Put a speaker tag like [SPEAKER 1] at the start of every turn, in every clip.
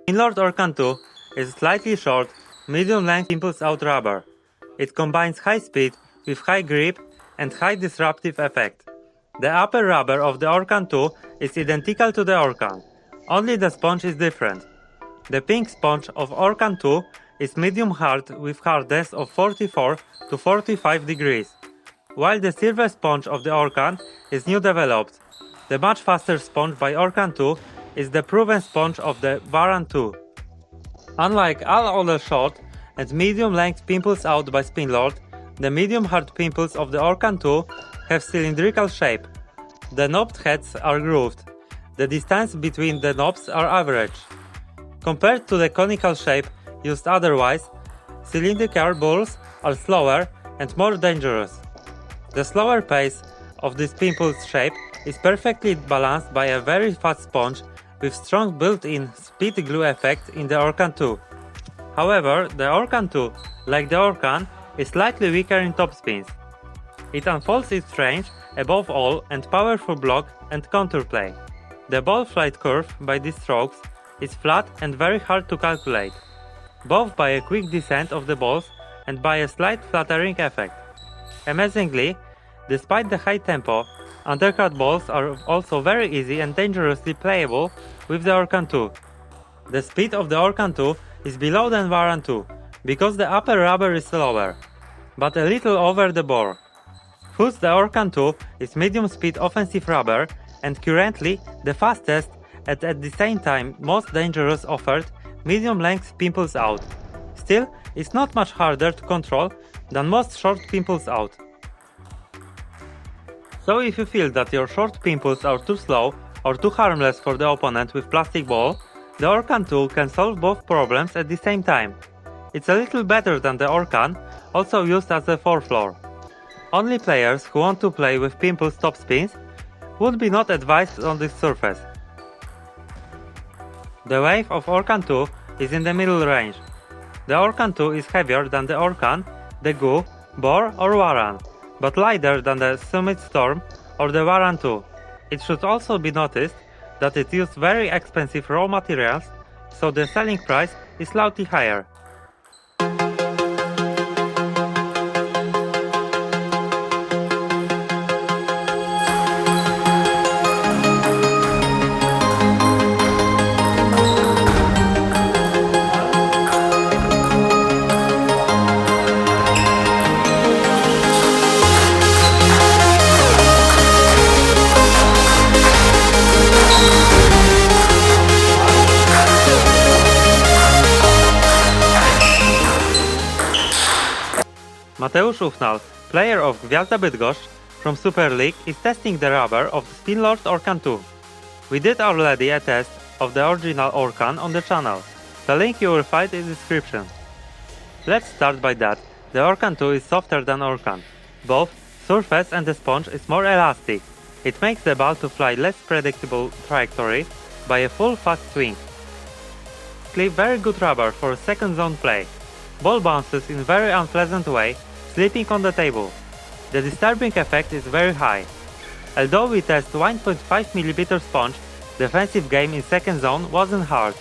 [SPEAKER 1] Spinlord Orkan 2 is slightly short, medium-length impulse-out rubber. It combines high speed with high grip and high disruptive effect. The upper rubber of the Orkan 2 is identical to the Orkan, only the sponge is different. The pink sponge of Orkan 2 is medium hard with hardness of 44 to 45 degrees, while the silver sponge of the Orkan is new developed. The much faster sponge by Orkan 2 is the proven sponge of the Varan 2. Unlike all other short and medium-length pimples out by Spinlord, the medium-hard pimples of the Orkan 2 have cylindrical shape. The knobbed heads are grooved. The distance between the knobs are average. Compared to the conical shape used otherwise, cylindrical balls are slower and more dangerous. The slower pace of this pimples shape is perfectly balanced by a very fast sponge with strong built-in speed glue effect in the Orkan 2. However, the Orkan 2, like the Orkan, is slightly weaker in topspins. It unfolds its range above all and powerful block and counterplay. The ball flight curve by these strokes is flat and very hard to calculate, both by a quick descent of the balls and by a slight fluttering effect. Amazingly, despite the high tempo, undercut balls are also very easy and dangerously playable with the Orkan 2. The speed of the Orkan 2 is below the Varan 2, because the upper rubber is slower, but a little over the bore. Thus the Orkan 2 is medium speed offensive rubber and currently the fastest and at the same time most dangerous offered medium length pimples out. Still, it's not much harder to control than most short pimples out. So if you feel that your short pimples are too slow or too harmless for the opponent with plastic ball, the Orkan 2 can solve both problems at the same time. It's a little better than the Orkan, also used as a 4-floor. Only players who want to play with pimples topspins would be not advised on this surface. The wave of Orkan 2 is in the middle range. The Orkan 2 is heavier than the Orkan, the Gu, Bor or Varan, but lighter than the Summit Storm or the Varan 2. It should also be noticed that it used very expensive raw materials, so the selling price is slightly higher. Mateusz Uchnal, player of Gwiazda Bydgoszcz from Super League, is testing the rubber of the Spinlord Orkan 2. We did already a test of the original Orkan on the channel. The link you will find in the description. Let's start by that. The Orkan 2 is softer than Orkan. Both surface and the sponge is more elastic. It makes the ball to fly less predictable trajectory by a full fast swing. Clip very good rubber for second zone play. Ball bounces in very unpleasant way, slipping on the table. The disturbing effect is very high. Although we test 1.5mm sponge, defensive game in second zone wasn't hard.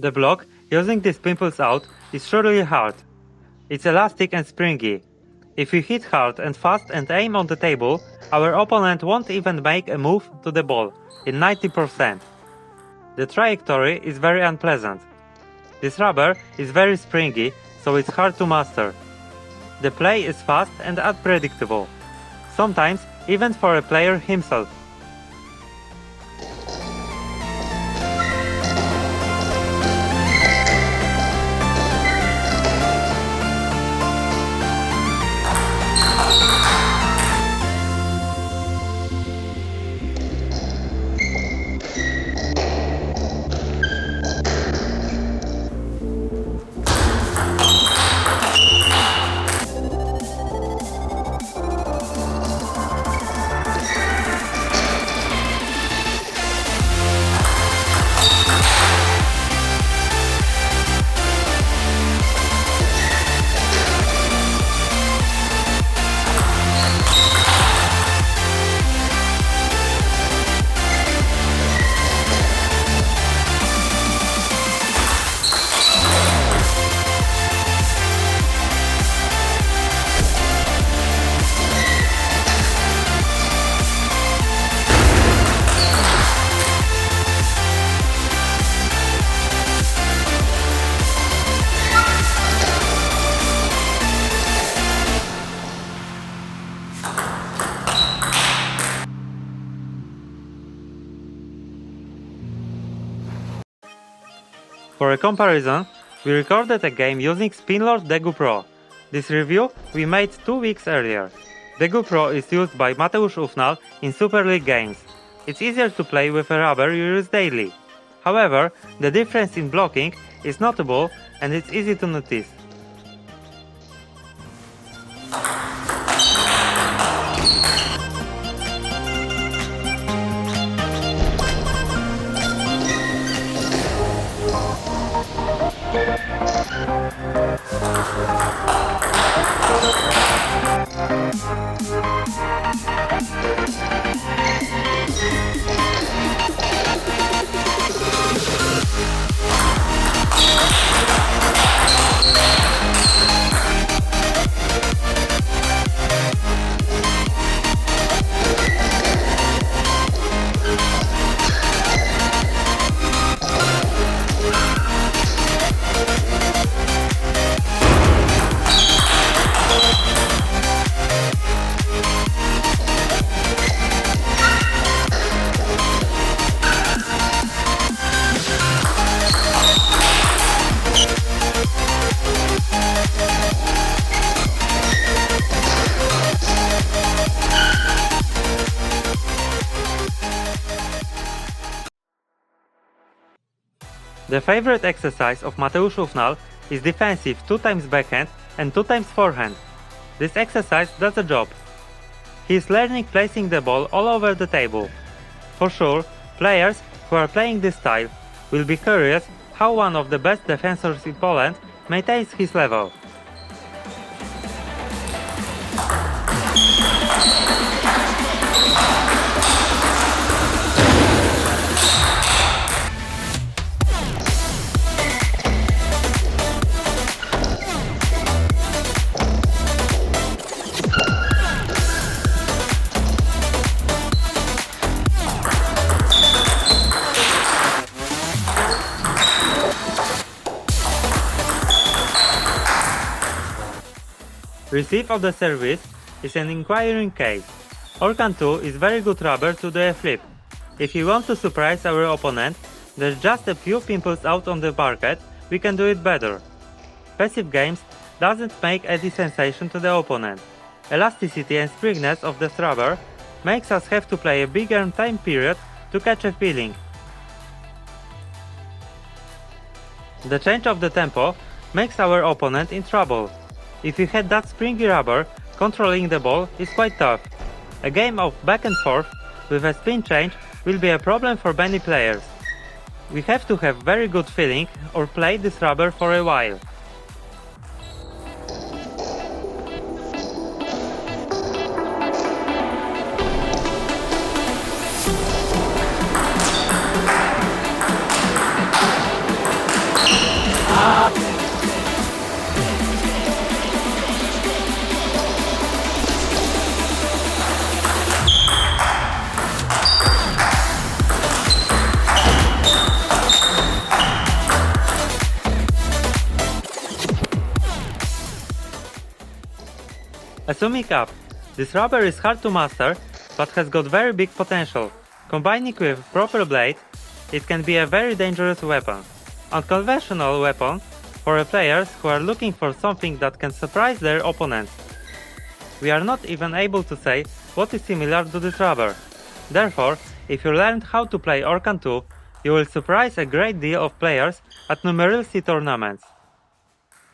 [SPEAKER 1] The block using this Pimples Out is surely hard. It's elastic and springy. If we hit hard and fast and aim on the table, our opponent won't even make a move to the ball, in 90%. The trajectory is very unpleasant. This rubber is very springy, so it's hard to master. The play is fast and unpredictable, sometimes even for a player himself. For a comparison, we recorded a game using Spinlord Degu Pro. This review we made 2 weeks earlier. Degu Pro is used by Mateusz Ufnal in Super League games. It's easier to play with a rubber you use daily. However, the difference in blocking is notable and it's easy to notice. The favorite exercise of Mateusz Ufnal is defensive 2 times backhand and 2 times forehand. This exercise does the job. He is learning placing the ball all over the table. For sure, players who are playing this style will be curious how one of the best defenders in Poland maintains his level. Receive of the service is an inquiring case. Orkan 2 is very good rubber to do a flip. If you want to surprise our opponent, there's just a few pimples out on the parquet, we can do it better. Passive games doesn't make any sensation to the opponent. Elasticity and springiness of the rubber makes us have to play a bigger time period to catch a feeling. The change of the tempo makes our opponent in trouble. If you had that springy rubber, controlling the ball is quite tough. A game of back and forth with a spin change will be a problem for many players. We have to have very good feeling or play this rubber for a while. Assuming up, this rubber is hard to master, but has got very big potential. Combining with proper blade, it can be a very dangerous weapon. Unconventional weapon for players who are looking for something that can surprise their opponents. We are not even able to say what is similar to this rubber. Therefore, if you learned how to play Orkan 2, you will surprise a great deal of players at numerosity tournaments.